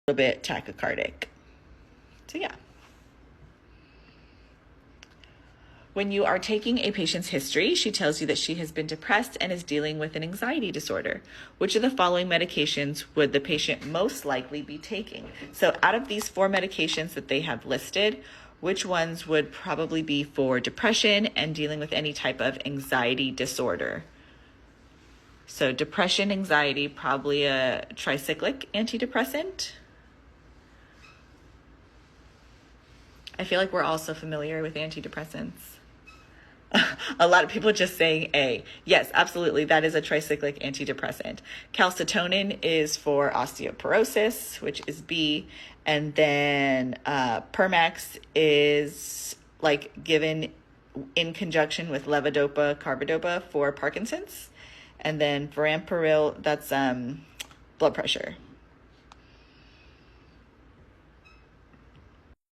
little bit tachycardic. So yeah. When you are taking a patient's history, she tells you that she has been depressed and is dealing with an anxiety disorder. Which of the following medications would the patient most likely be taking? So out of these 4 medications that they have listed, which ones would probably be for depression and dealing with any type of anxiety disorder? So depression, anxiety, probably a tricyclic antidepressant. I feel like we're also familiar with antidepressants. A lot of people just saying A. Yes, absolutely. That is a tricyclic antidepressant. Calcitonin is for osteoporosis, which is B. And then Permax is like given in conjunction with levodopa, carbidopa for Parkinson's. And then Varamparil, that's blood pressure.